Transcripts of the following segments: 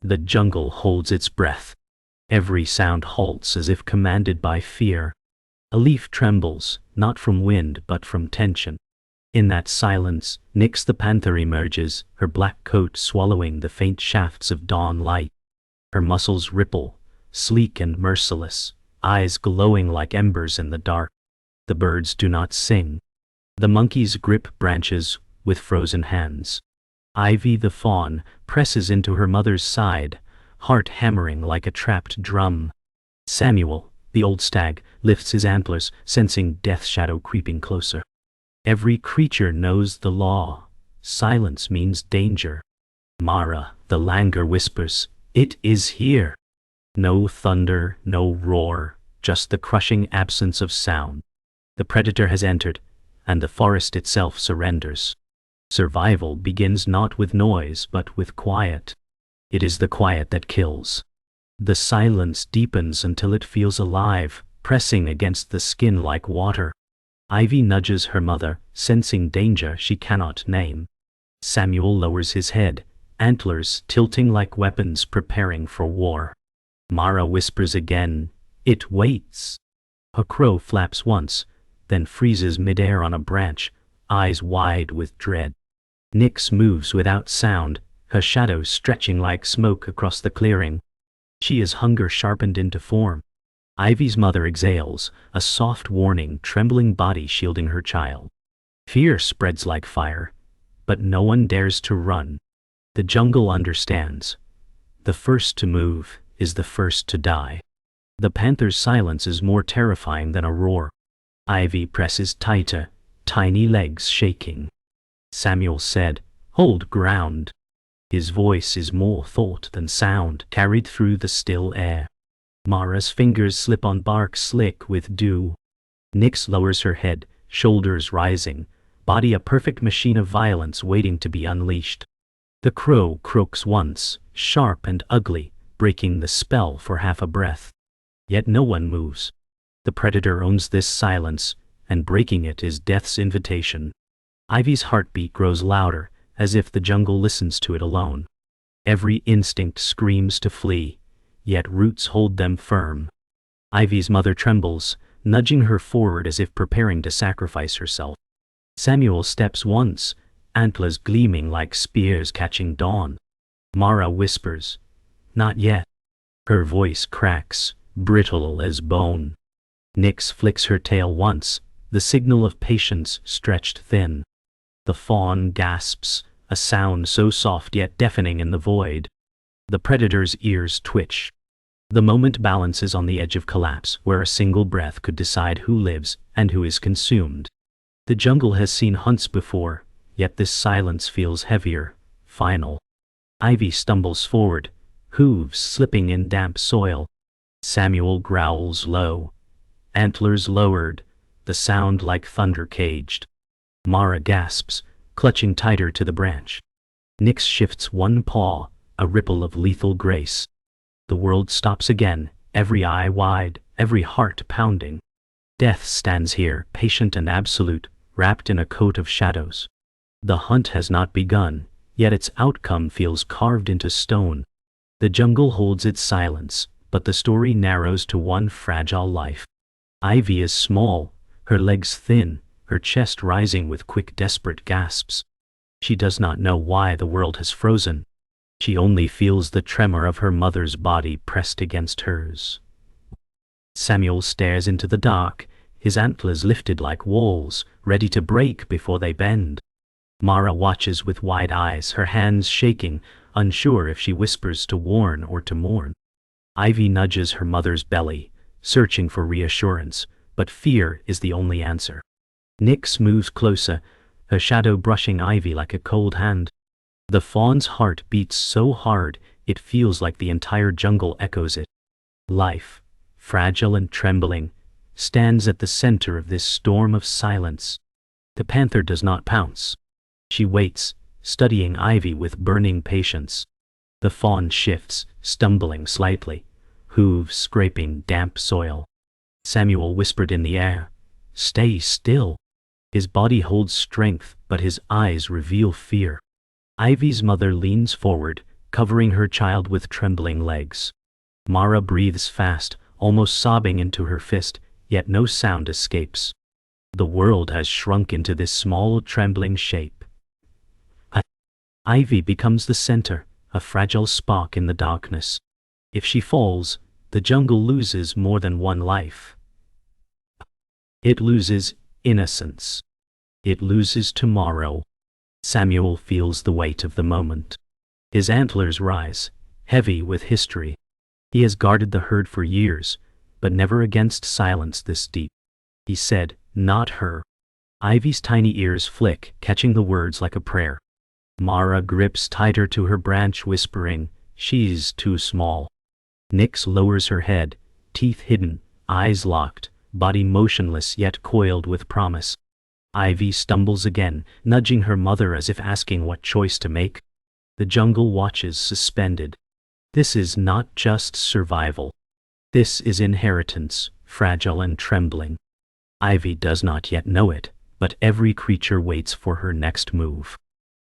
The jungle holds its breath. Every sound halts as if commanded by fear. A leaf trembles, not from wind but from tension. In that silence, Nyx the panther emerges, her black coat swallowing the faint shafts of dawn light. Her muscles ripple, sleek and merciless, eyes glowing like embers in the dark. The birds do not sing. The monkeys grip branches with frozen hands. Ivy the fawn presses into her mother's side, heart hammering like a trapped drum. Samuel, the old stag, lifts his antlers, sensing death's shadow creeping closer. Every creature knows the law. Silence means danger. Mara, the langur, whispers, "It is here." No thunder, no roar, just the crushing absence of sound. The predator has entered, and the forest itself surrenders. Survival begins not with noise but with quiet. It is the quiet that kills. The silence deepens until it feels alive, pressing against the skin like water. Ivy nudges her mother, sensing danger she cannot name. Samuel lowers his head, antlers tilting like weapons preparing for war. Mara whispers again, "It waits." A crow flaps once, then freezes midair on a branch, eyes wide with dread. Nyx moves without sound, her shadow stretching like smoke across the clearing. She is hunger sharpened into form. Ivy's mother exhales, a soft warning, trembling body shielding her child. Fear spreads like fire, but no one dares to run. The jungle understands. The first to move is the first to die. The panther's silence is more terrifying than a roar. Ivy presses tighter, tiny legs shaking. Samuel said, "Hold ground." His voice is more thought than sound, carried through the still air. Mara's fingers slip on bark slick with dew. Nyx lowers her head, shoulders rising, body a perfect machine of violence waiting to be unleashed. The crow croaks once, sharp and ugly, breaking the spell for half a breath. Yet no one moves. The predator owns this silence, and breaking it is death's invitation. Ivy's heartbeat grows louder, as if the jungle listens to it alone. Every instinct screams to flee, yet roots hold them firm. Ivy's mother trembles, nudging her forward as if preparing to sacrifice herself. Samuel steps once, antlers gleaming like spears catching dawn. Mara whispers, "Not yet." Her voice cracks, brittle as bone. Nyx flicks her tail once, the signal of patience stretched thin. The fawn gasps, a sound so soft yet deafening in the void. The predator's ears twitch. The moment balances on the edge of collapse, where a single breath could decide who lives and who is consumed. The jungle has seen hunts before, yet this silence feels heavier, final. Ivy stumbles forward, hooves slipping in damp soil. Samuel growls low, antlers lowered, the sound like thunder caged. Mara gasps, clutching tighter to the branch. Nyx shifts one paw, a ripple of lethal grace. The world stops again, every eye wide, every heart pounding. Death stands here, patient and absolute, wrapped in a coat of shadows. The hunt has not begun, yet its outcome feels carved into stone. The jungle holds its silence, but the story narrows to one fragile life. Ivy is small, her legs thin, her chest rising with quick, desperate gasps. She does not know why the world has frozen. She only feels the tremor of her mother's body pressed against hers. Samuel stares into the dark, his antlers lifted like walls, ready to break before they bend. Mara watches with wide eyes, her hands shaking, unsure if she whispers to warn or to mourn. Ivy nudges her mother's belly, searching for reassurance, but fear is the only answer. Nyx moves closer, her shadow brushing Ivy like a cold hand. The fawn's heart beats so hard, it feels like the entire jungle echoes it. Life, fragile and trembling, stands at the center of this storm of silence. The panther does not pounce. She waits, studying Ivy with burning patience. The fawn shifts, stumbling slightly, hooves scraping damp soil. Samuel whispered in the air, "Stay still." His body holds strength, but his eyes reveal fear. Ivy's mother leans forward, covering her child with trembling legs. Mara breathes fast, almost sobbing into her fist, yet no sound escapes. The world has shrunk into this small, trembling shape. Ivy becomes the center, a fragile spark in the darkness. If she falls, the jungle loses more than one life. It loses innocence. It loses tomorrow. Samuel feels the weight of the moment. His antlers rise, heavy with history. He has guarded the herd for years, but never against silence this deep. He said, "Not her." Ivy's tiny ears flick, catching the words like a prayer. Mara grips tighter to her branch, whispering, "She's too small." Nyx lowers her head, teeth hidden, eyes locked, body motionless yet coiled with promise. Ivy stumbles again, nudging her mother as if asking what choice to make. The jungle watches suspended. This is not just survival. This is inheritance, fragile and trembling. Ivy does not yet know it, but every creature waits for her next move.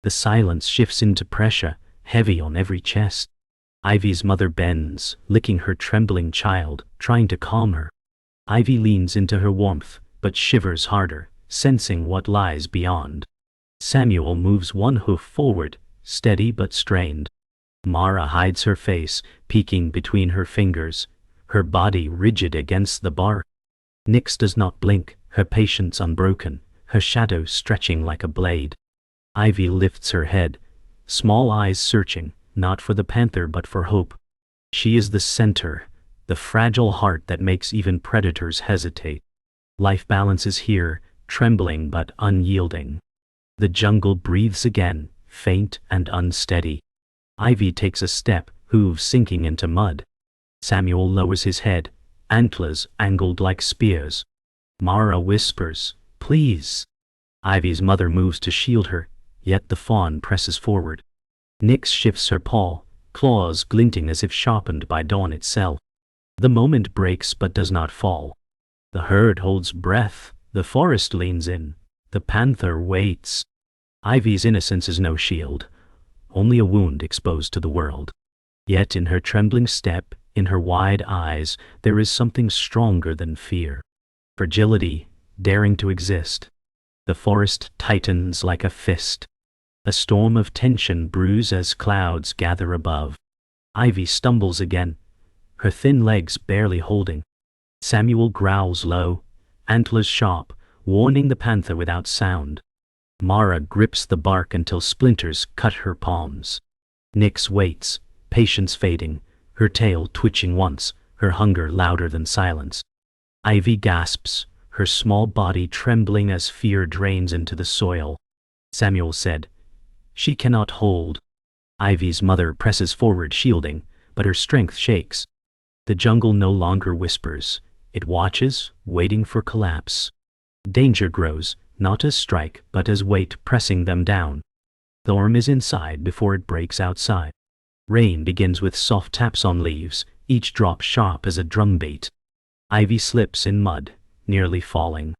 The silence shifts into pressure, heavy on every chest. Ivy's mother bends, licking her trembling child, trying to calm her. Ivy leans into her warmth, but shivers harder, sensing what lies beyond. Samuel moves one hoof forward, steady but strained. Mara hides her face, peeking between her fingers, her body rigid against the bark. Nyx does not blink, her patience unbroken, her shadow stretching like a blade. Ivy lifts her head, small eyes searching, not for the panther but for hope. She is the center, the fragile heart that makes even predators hesitate. Life balances here, trembling but unyielding. The jungle breathes again, faint and unsteady. Ivy takes a step, hooves sinking into mud. Samuel lowers his head, antlers angled like spears. Mara whispers, "Please." Ivy's mother moves to shield her, yet the fawn presses forward. Nyx shifts her paw, claws glinting as if sharpened by dawn itself. The moment breaks but does not fall. The herd holds breath, the forest leans in, the panther waits. Ivy's innocence is no shield, only a wound exposed to the world. Yet in her trembling step, in her wide eyes, there is something stronger than fear. Fragility, daring to exist. The forest tightens like a fist. A storm of tension brews as clouds gather above. Ivy stumbles again, her thin legs barely holding. Samuel growls low, antlers sharp, warning the panther without sound. Mara grips the bark until splinters cut her palms. Nyx waits, patience fading, her tail twitching once, her hunger louder than silence. Ivy gasps, her small body trembling as fear drains into the soil. Samuel said, "She cannot hold." Ivy's mother presses forward, shielding, but her strength shakes. The jungle no longer whispers. It watches, waiting for collapse. Danger grows, not as strike, but as weight pressing them down. The storm is inside before it breaks outside. Rain begins with soft taps on leaves, each drop sharp as a drumbeat. Ivy slips in mud, nearly falling.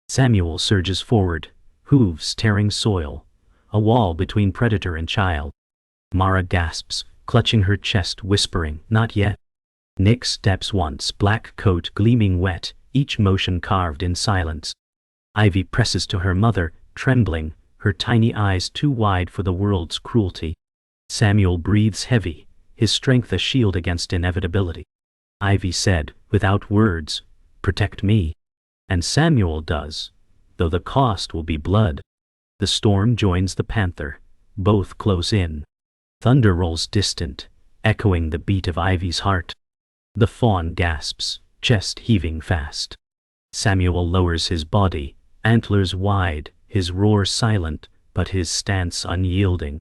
Samuel surges forward, hooves tearing soil, a wall between predator and child. Mara gasps, clutching her chest, whispering, "Not yet." Nyx steps once, black coat gleaming wet, each motion carved in silence. Ivy presses to her mother, trembling, her tiny eyes too wide for the world's cruelty. Samuel breathes heavy, his strength a shield against inevitability. Ivy said, without words, "Protect me." And Samuel does, though the cost will be blood. The storm joins the panther, both close in. Thunder rolls distant, echoing the beat of Ivy's heart. The fawn gasps, chest heaving fast. Samuel lowers his body, antlers wide, his roar silent, but his stance unyielding.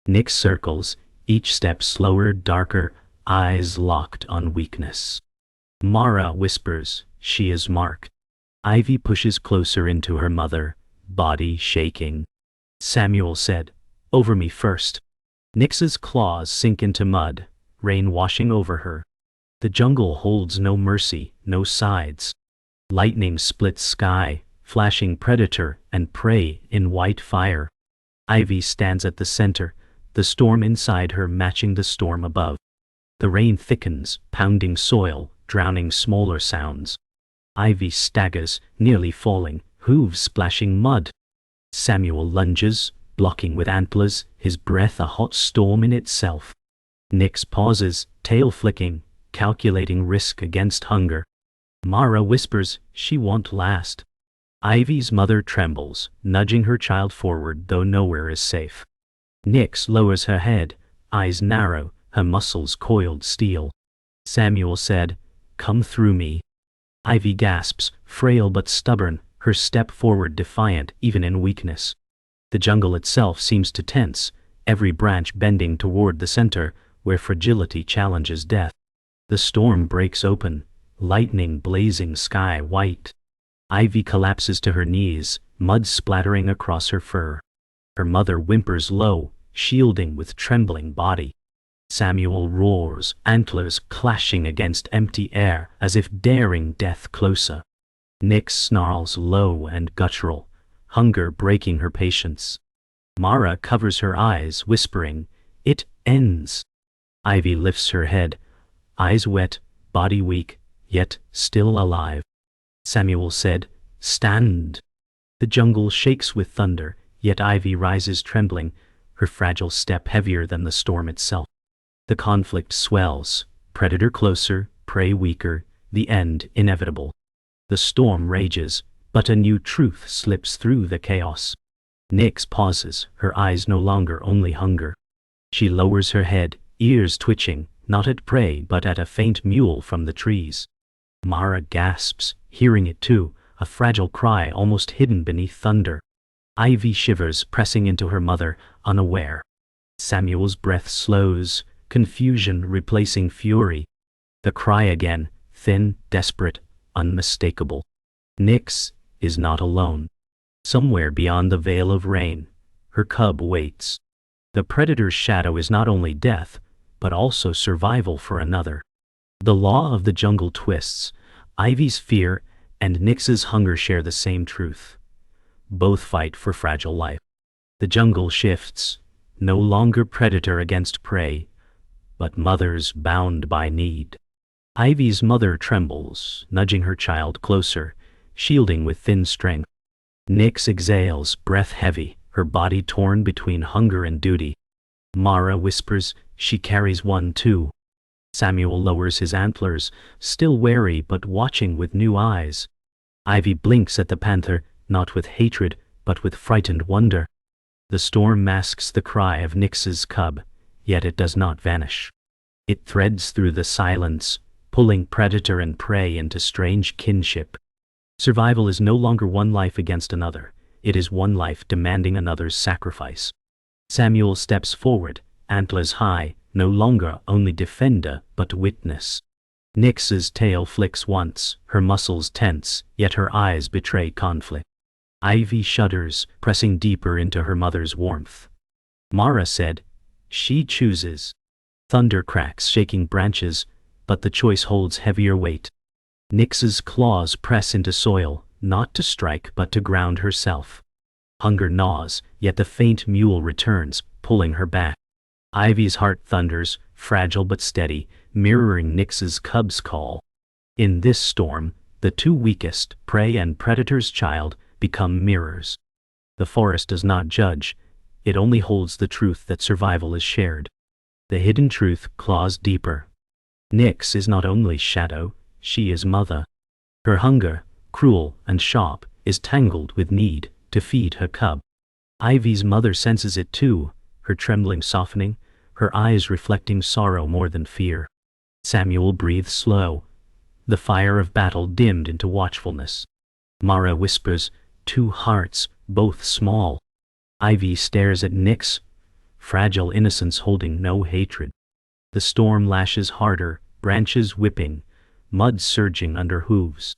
Nyx circles, each step slower, darker, eyes locked on weakness. Mara whispers, "She is marked." Ivy pushes closer into her mother, body shaking. Samuel said, "Over me first." Nyx's claws sink into mud, rain washing over her. The jungle holds no mercy, no sides. Lightning splits sky, flashing predator and prey in white fire. Ivy stands at the center, the storm inside her matching the storm above. The rain thickens, pounding soil, drowning smaller sounds. Ivy staggers, nearly falling, hooves splashing mud. Samuel lunges, blocking with antlers, his breath a hot storm in itself. Nyx pauses, tail flicking, calculating risk against hunger. Mara whispers, she won't last. Ivy's mother trembles, nudging her child forward though nowhere is safe. Nyx lowers her head, eyes narrow, her muscles coiled steel. Samuel said, "Come through me." Ivy gasps, frail but stubborn, her step forward defiant even in weakness. The jungle itself seems to tense, every branch bending toward the center, where fragility challenges death. The storm breaks open, lightning blazing sky white. Ivy collapses to her knees, mud splattering across her fur. Her mother whimpers low, shielding with trembling body. Samuel roars, antlers clashing against empty air as if daring death closer. Nyx snarls low and guttural, hunger breaking her patience. Mara covers her eyes, whispering, "It ends." Ivy lifts her head, eyes wet, body weak, yet still alive. Samuel said, "Stand." The jungle shakes with thunder, yet Ivy rises trembling, her fragile step heavier than the storm itself. The conflict swells, predator closer, prey weaker, the end inevitable. The storm rages, but a new truth slips through the chaos. Nyx pauses, her eyes no longer only hunger. She lowers her head, ears twitching, not at prey but at a faint mewl from the trees. Mara gasps, hearing it too, a fragile cry almost hidden beneath thunder. Ivy shivers, pressing into her mother, unaware. Samuel's breath slows, confusion replacing fury. The cry again, thin, desperate, unmistakable. Nyx is not alone. Somewhere beyond the veil of rain, her cub waits. The predator's shadow is not only death, but also survival for another. The law of the jungle twists. Ivy's fear and Nyx's hunger share the same truth. Both fight for fragile life. The jungle shifts, no longer predator against prey, but mothers bound by need. Ivy's mother trembles, nudging her child closer, shielding with thin strength. Nyx exhales, breath heavy, her body torn between hunger and duty. Mara whispers, she carries one too. Samuel lowers his antlers, still wary but watching with new eyes. Ivy blinks at the panther, not with hatred, but with frightened wonder. The storm masks the cry of Nyx's cub, yet it does not vanish. It threads through the silence, pulling predator and prey into strange kinship. Survival is no longer one life against another, it is one life demanding another's sacrifice. Samuel steps forward, antlers high, no longer only defender but witness. Nyx's tail flicks once, her muscles tense, yet her eyes betray conflict. Ivy shudders, pressing deeper into her mother's warmth. Mara said, "She chooses." Thunder cracks, shaking branches, but the choice holds heavier weight. Nyx's claws press into soil, not to strike but to ground herself. Hunger gnaws, yet the faint mewl returns, pulling her back. Ivy's heart thunders, fragile but steady, mirroring Nyx's cub's call. In this storm, the two weakest, prey and predator's child, become mirrors. The forest does not judge, it only holds the truth that survival is shared. The hidden truth claws deeper. Nyx is not only shadow, she is mother. Her hunger, cruel and sharp, is tangled with need to feed her cub. Ivy's mother senses it too, her trembling softening, her eyes reflecting sorrow more than fear. Samuel breathes slow, the fire of battle dimmed into watchfulness. Mara whispers, "Two hearts, both small." Ivy stares at Nyx, fragile innocence holding no hatred. The storm lashes harder, branches whipping, mud surging under hooves.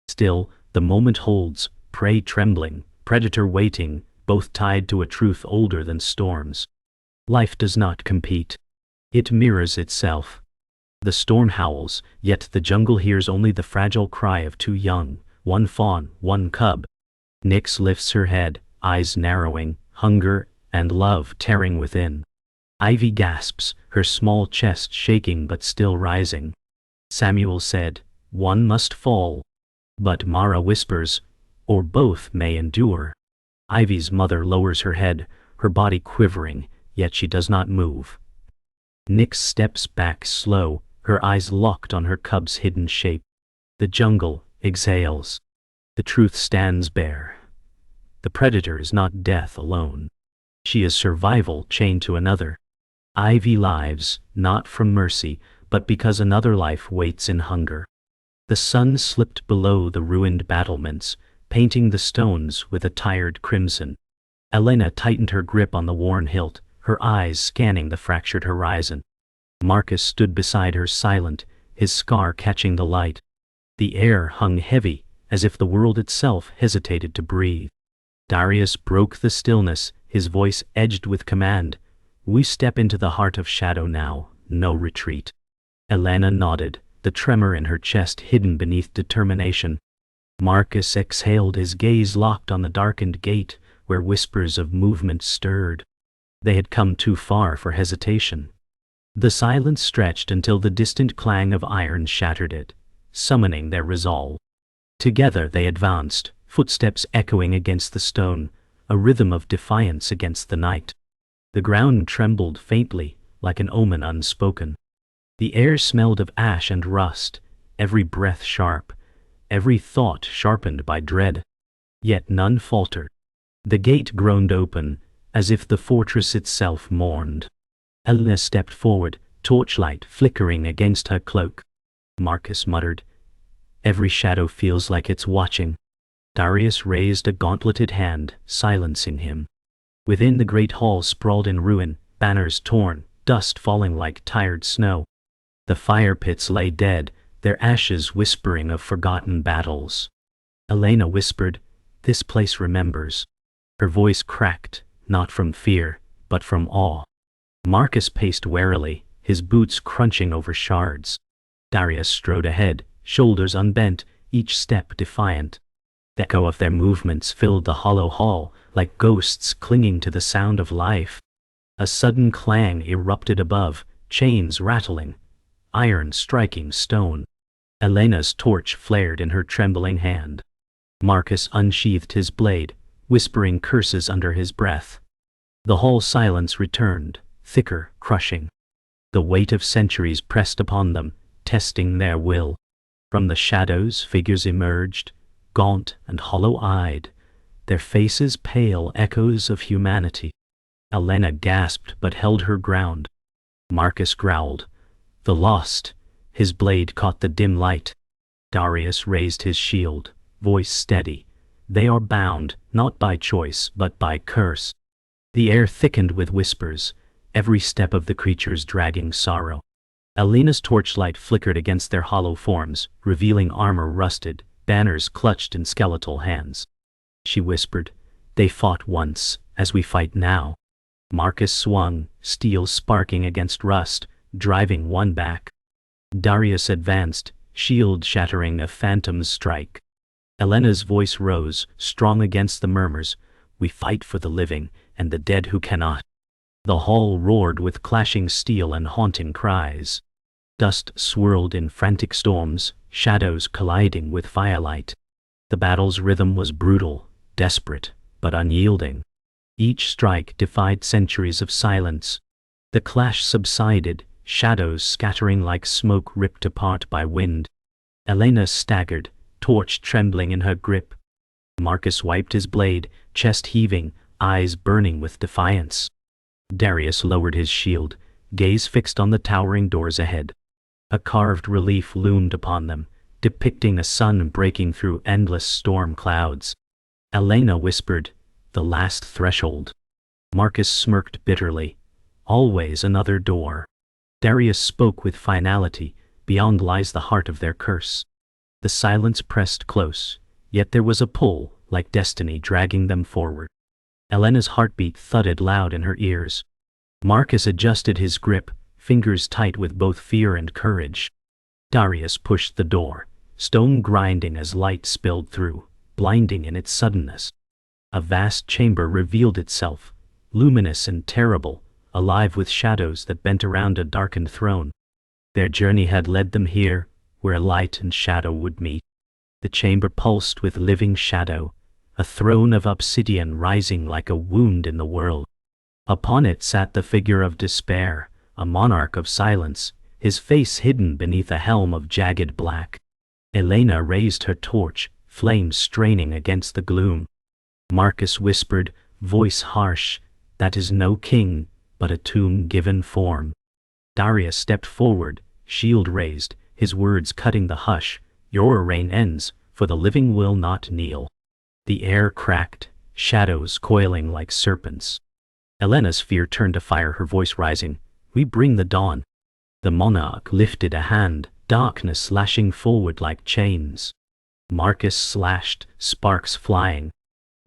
Still, the moment holds, prey trembling, predator waiting, both tied to a truth older than storms. Life does not compete. It mirrors itself. The storm howls, yet the jungle hears only the fragile cry of two young, one fawn, one cub. Nyx lifts her head, eyes narrowing, hunger and love tearing within. Ivy gasps, her small chest shaking but still rising. Samuel said, "One must fall." But Mara whispers, "Or both may endure." Ivy's mother lowers her head, her body quivering, yet she does not move. Nyx steps back slow, her eyes locked on her cub's hidden shape. The jungle exhales. The truth stands bare. The predator is not death alone. She is survival chained to another. Ivy lives, not from mercy, but because another life waits in hunger. The sun slipped below the ruined battlements, painting the stones with a tired crimson. Elena tightened her grip on the worn hilt, her eyes scanning the fractured horizon. Marcus stood beside her silent, his scar catching the light. The air hung heavy, as if the world itself hesitated to breathe. Darius broke the stillness, his voice edged with command. "We step into the heart of shadow now, no retreat." Elena nodded, the tremor in her chest hidden beneath determination. Marcus exhaled, his gaze locked on the darkened gate, where whispers of movement stirred. They had come too far for hesitation. The silence stretched until the distant clang of iron shattered it, summoning their resolve. Together they advanced, footsteps echoing against the stone, a rhythm of defiance against the night. The ground trembled faintly, like an omen unspoken. The air smelled of ash and rust, every breath sharp, every thought sharpened by dread. Yet none faltered. The gate groaned open, as if the fortress itself mourned. Elena stepped forward, torchlight flickering against her cloak. Marcus muttered, "Every shadow feels like it's watching." Darius raised a gauntleted hand, silencing him. Within the great hall sprawled in ruin, banners torn, dust falling like tired snow. The fire pits lay dead, their ashes whispering of forgotten battles. Elena whispered, "This place remembers." Her voice cracked, not from fear, but from awe. Marcus paced warily, his boots crunching over shards. Darius strode ahead, shoulders unbent, each step defiant. The echo of their movements filled the hollow hall, like ghosts clinging to the sound of life. A sudden clang erupted above, chains rattling, iron striking stone. Elena's torch flared in her trembling hand. Marcus unsheathed his blade, whispering curses under his breath. The hall silence returned, thicker, crushing. The weight of centuries pressed upon them, testing their will. From the shadows figures emerged, gaunt and hollow-eyed, their faces pale echoes of humanity. Elena gasped but held her ground. Marcus growled, "The lost." His blade caught the dim light. Darius raised his shield, voice steady. "They are bound, not by choice, but by curse." The air thickened with whispers, every step of the creatures dragging sorrow. Elena's torchlight flickered against their hollow forms, revealing armor rusted, banners clutched in skeletal hands. She whispered, "They fought once, as we fight now." Marcus swung, steel sparking against rust, driving one back. Darius advanced, shield shattering a phantom's strike. Elena's voice rose, strong against the murmurs, "We fight for the living, and the dead who cannot." The hall roared with clashing steel and haunting cries. Dust swirled in frantic storms, shadows colliding with firelight. The battle's rhythm was brutal, desperate, but unyielding. Each strike defied centuries of silence. The clash subsided, shadows scattering like smoke ripped apart by wind. Elena staggered, torch trembling in her grip. Marcus wiped his blade, chest heaving, eyes burning with defiance. Darius lowered his shield, gaze fixed on the towering doors ahead. A carved relief loomed upon them, depicting a sun breaking through endless storm clouds. Elena whispered, "The last threshold." Marcus smirked bitterly, "Always another door." Darius spoke with finality, "Beyond lies the heart of their curse." The silence pressed close, yet there was a pull, like destiny dragging them forward. Elena's heartbeat thudded loud in her ears. Marcus adjusted his grip, fingers tight with both fear and courage. Darius pushed the door, stone grinding as light spilled through, blinding in its suddenness. A vast chamber revealed itself, luminous and terrible, alive with shadows that bent around a darkened throne. Their journey had led them here, where light and shadow would meet. The chamber pulsed with living shadow, a throne of obsidian rising like a wound in the world. Upon it sat the figure of despair, a monarch of silence, his face hidden beneath a helm of jagged black. Elena raised her torch, flames straining against the gloom. Marcus whispered, voice harsh, "That is no king, but a tomb given form." Darius stepped forward, shield raised, his words cutting the hush, "Your reign ends, for the living will not kneel." The air cracked, shadows coiling like serpents. Elena's fear turned to fire, her voice rising, "We bring the dawn." The monarch lifted a hand, darkness lashing forward like chains. Marcus slashed, sparks flying.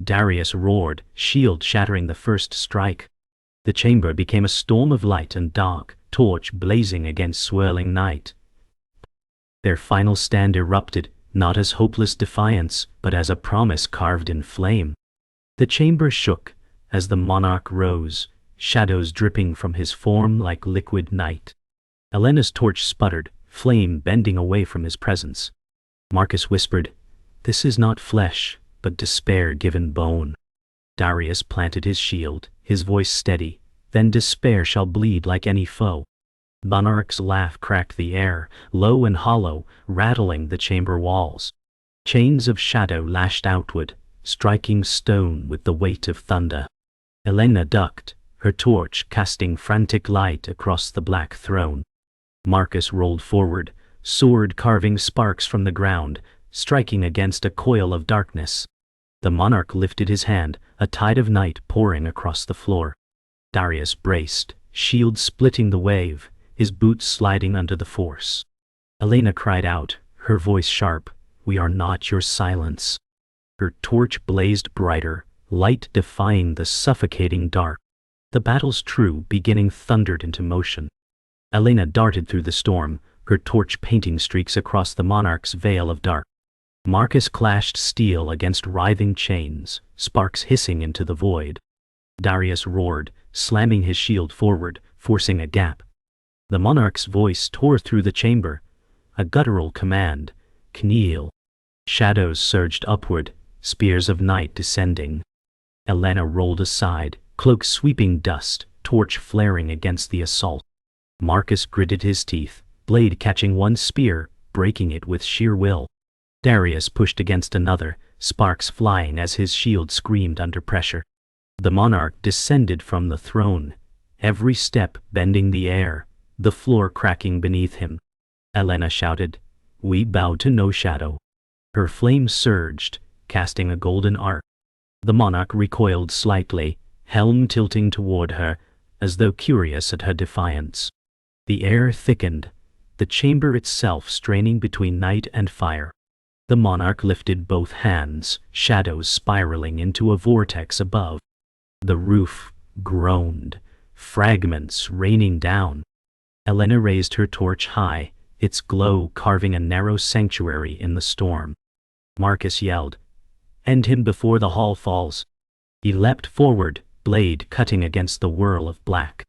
Darius roared, shield shattering the first strike. The chamber became a storm of light and dark, torch blazing against swirling night. Their final stand erupted, not as hopeless defiance, but as a promise carved in flame. The chamber shook as the monarch rose, shadows dripping from his form like liquid night. Elena's torch sputtered, flame bending away from his presence. Marcus whispered, "This is not flesh, but despair given bone." Darius planted his shield, his voice steady, "Then despair shall bleed like any foe." Monarch's laugh cracked the air, low and hollow, rattling the chamber walls. Chains of shadow lashed outward, striking stone with the weight of thunder. Elena ducked, her torch casting frantic light across the black throne. Marcus rolled forward, sword carving sparks from the ground, striking against a coil of darkness. The monarch lifted his hand, a tide of night pouring across the floor. Darius braced, shield splitting the wave, his boots sliding under the force. Elena cried out, her voice sharp, "We are not your silence." Her torch blazed brighter, light defying the suffocating dark. The battle's true beginning thundered into motion. Elena darted through the storm, her torch painting streaks across the monarch's veil of dark. Marcus clashed steel against writhing chains, sparks hissing into the void. Darius roared, slamming his shield forward, forcing a gap. The monarch's voice tore through the chamber, a guttural command, "Kneel." Shadows surged upward, spears of night descending. Elena rolled aside, cloak sweeping dust, torch flaring against the assault. Marcus gritted his teeth, blade catching one spear, breaking it with sheer will. Darius pushed against another, sparks flying as his shield screamed under pressure. The monarch descended from the throne, every step bending the air, the floor cracking beneath him. Elena shouted, "We bow to no shadow." Her flame surged, casting a golden arc. The monarch recoiled slightly, helm tilting toward her, as though curious at her defiance. The air thickened, the chamber itself straining between night and fire. The monarch lifted both hands, shadows spiraling into a vortex above. The roof groaned, fragments raining down. Elena raised her torch high, its glow carving a narrow sanctuary in the storm. Marcus yelled, "End him before the hall falls." He leapt forward, blade cutting against the whirl of black.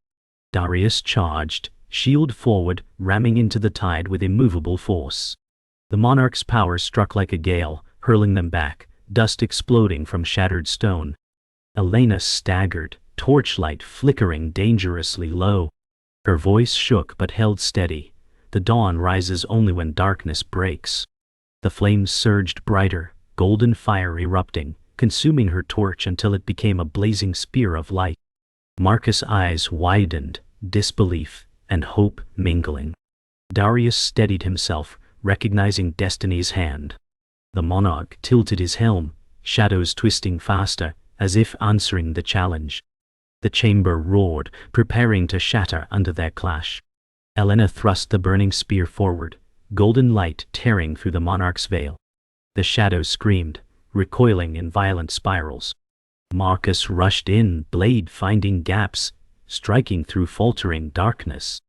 Darius charged, shield forward, ramming into the tide with immovable force. The monarch's power struck like a gale, hurling them back, dust exploding from shattered stone. Elena staggered, torchlight flickering dangerously low. Her voice shook but held steady. The dawn rises only when darkness breaks. The flames surged brighter, golden fire erupting, consuming her torch until it became a blazing spear of light. Marcus' eyes widened, disbelief and hope mingling. Darius steadied himself, recognizing destiny's hand. The monarch tilted his helm, shadows twisting faster, as if answering the challenge. The chamber roared, preparing to shatter under their clash. Elena thrust the burning spear forward, golden light tearing through the monarch's veil. The shadows screamed, recoiling in violent spirals. Marcus rushed in, blade finding gaps, striking through faltering darkness.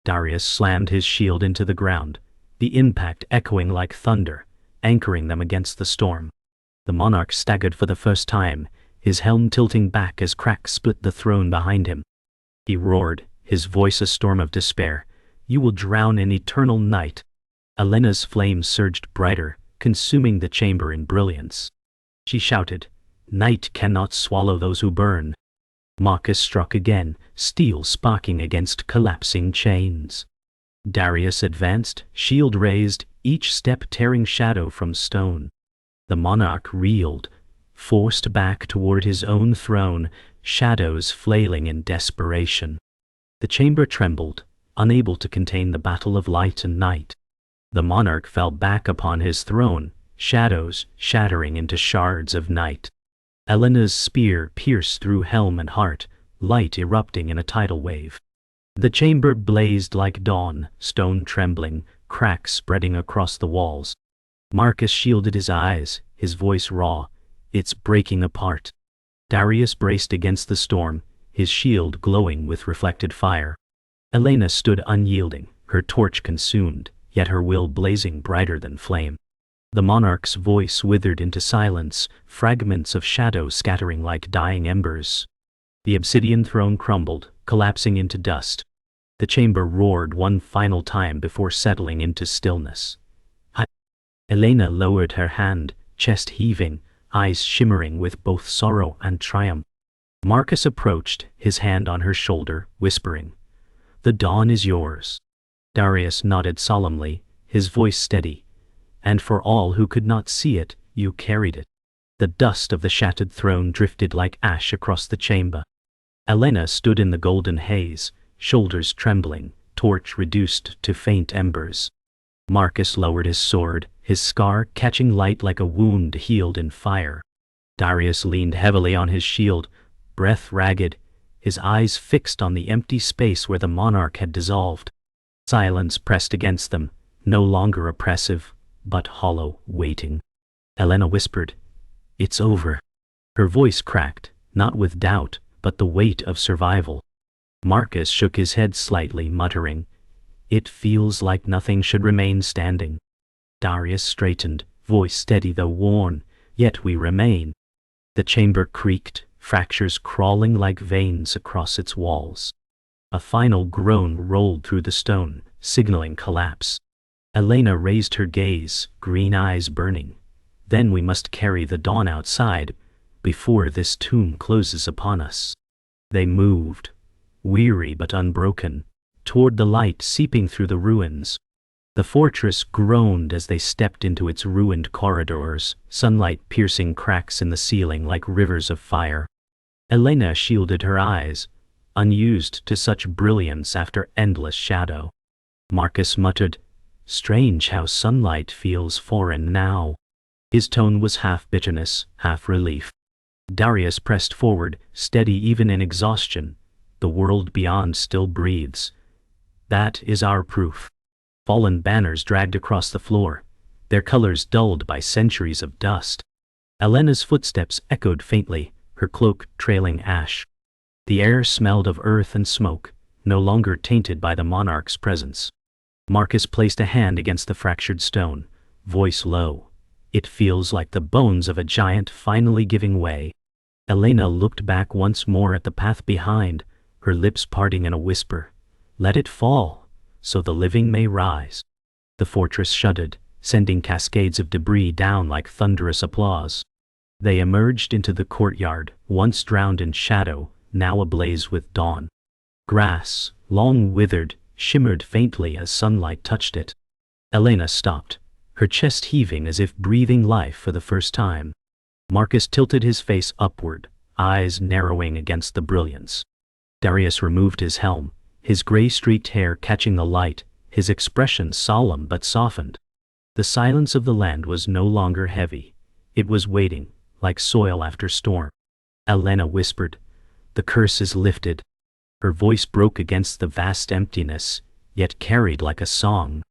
Darius slammed his shield into the ground, the impact echoing like thunder, anchoring them against the storm. The monarch staggered for the first time, his helm tilting back as cracks split the throne behind him. he roared, his voice a storm of despair. You will drown in eternal night. Elena's flames surged brighter, consuming the chamber in brilliance. She shouted, Night cannot swallow those who burn. Marcus struck again, steel sparking against collapsing chains. Darius advanced, shield raised, each step tearing shadow from stone. The monarch reeled, forced back toward his own throne, shadows flailing in desperation. The chamber trembled, unable to contain the battle of light and night. The monarch fell back upon his throne, shadows shattering into shards of night. Elena's spear pierced through helm and heart, light erupting in a tidal wave. The chamber blazed like dawn, stone trembling, cracks spreading across the walls. Marcus shielded his eyes, his voice raw. It's breaking apart. Darius braced against the storm, his shield glowing with reflected fire. Elena stood unyielding, her torch consumed, yet her will blazing brighter than flame. The monarch's voice withered into silence, fragments of shadow scattering like dying embers. The obsidian throne crumbled, collapsing into dust. The chamber roared one final time before settling into stillness. Elena lowered her hand, chest heaving, eyes shimmering with both sorrow and triumph. Marcus approached, his hand on her shoulder, whispering, The dawn is yours. Darius nodded solemnly, his voice steady. And for all who could not see it, you carried it. The dust of the shattered throne drifted like ash across the chamber. Elena stood in the golden haze, shoulders trembling, torch reduced to faint embers. Marcus lowered his sword, his scar catching light like a wound healed in fire. Darius leaned heavily on his shield, breath ragged, his eyes fixed on the empty space where the monarch had dissolved. Silence pressed against them, no longer oppressive, but hollow, waiting. Elena whispered, It's over. Her voice cracked, not with doubt, but the weight of survival. Marcus shook his head slightly, muttering, It feels like nothing should remain standing. Darius straightened, voice steady though worn, Yet we remain. The chamber creaked, fractures crawling like veins across its walls. A final groan rolled through the stone, signaling collapse. Elena raised her gaze, green eyes burning. Then we must carry the dawn outside, before this tomb closes upon us. They moved, weary but unbroken, toward the light seeping through the ruins. The fortress groaned as they stepped into its ruined corridors, sunlight piercing cracks in the ceiling like rivers of fire. Elena shielded her eyes, unused to such brilliance after endless shadow. Marcus muttered, Strange how sunlight feels foreign now. His tone was half bitterness, half relief. Darius pressed forward, steady even in exhaustion. The world beyond still breathes. That is our proof. Fallen banners dragged across the floor, their colors dulled by centuries of dust. Elena's footsteps echoed faintly, her cloak trailing ash. The air smelled of earth and smoke, no longer tainted by the monarch's presence. Marcus placed a hand against the fractured stone, voice low. It feels like the bones of a giant finally giving way. Elena looked back once more at the path behind, her lips parting in a whisper. Let it fall, so the living may rise. The fortress shuddered, sending cascades of debris down like thunderous applause. They emerged into the courtyard, once drowned in shadow, now ablaze with dawn. Grass, long withered, shimmered faintly as sunlight touched it. Elena stopped, her chest heaving as if breathing life for the first time. Marcus tilted his face upward, eyes narrowing against the brilliance. Darius removed his helm, his gray-streaked hair catching the light, his expression solemn but softened. The silence of the land was no longer heavy. It was waiting, like soil after storm. Elena whispered, The curse is lifted. Her voice broke against the vast emptiness, yet carried like a song.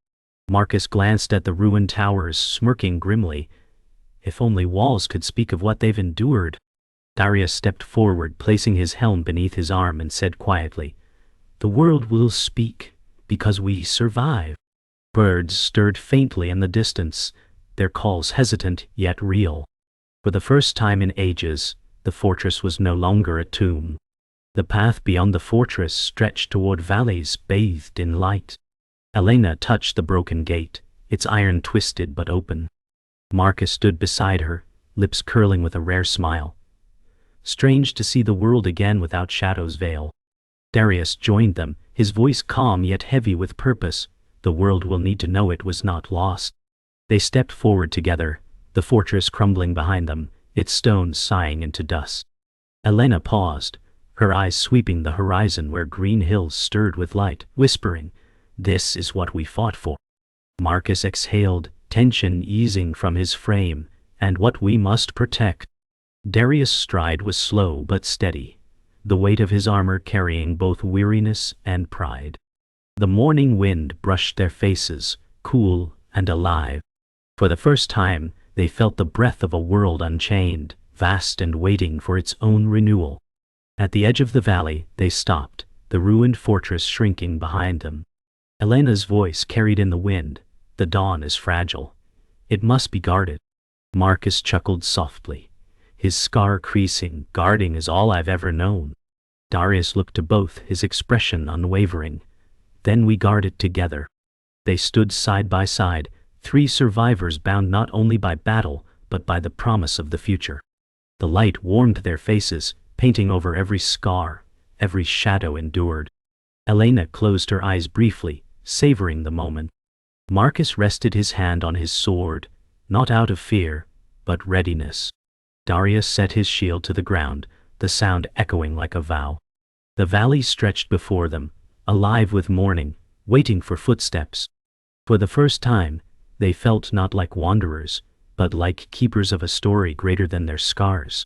Marcus glanced at the ruined towers, smirking grimly. If only walls could speak of what they've endured. Darius stepped forward, placing his helm beneath his arm, and said quietly, The world will speak, because we survive. Birds stirred faintly in the distance, their calls hesitant yet real. For the first time in ages, the fortress was no longer a tomb. The path beyond the fortress stretched toward valleys bathed in light. Elena touched the broken gate, its iron twisted but open. Marcus stood beside her, lips curling with a rare smile. Strange to see the world again without shadow's veil. Darius joined them, his voice calm yet heavy with purpose. The world will need to know it was not lost. They stepped forward together, the fortress crumbling behind them, its stones sighing into dust. Elena paused, her eyes sweeping the horizon where green hills stirred with light, whispering, "This is what we fought for." Marcus exhaled, tension easing from his frame, "And what we must protect." Darius' stride was slow but steady, the weight of his armor carrying both weariness and pride. The morning wind brushed their faces, cool and alive. For the first time, they felt the breath of a world unchained, vast and waiting for its own renewal. At the edge of the valley, they stopped, the ruined fortress shrinking behind them. Elena's voice carried in the wind, "The dawn is fragile. It must be guarded." Marcus chuckled softly, his scar creasing. "Guarding is all I've ever known." Darius looked to both, his expression unwavering. "Then we guard it together." They stood side by side, three survivors bound not only by battle, but by the promise of the future. The light warmed their faces, painting over every scar, every shadow endured. Elena closed her eyes briefly, savoring the moment. Marcus rested his hand on his sword, not out of fear, but readiness. Darius set his shield to the ground, the sound echoing like a vow. The valley stretched before them, alive with morning, waiting for footsteps. For the first time, they felt not like wanderers, but like keepers of a story greater than their scars.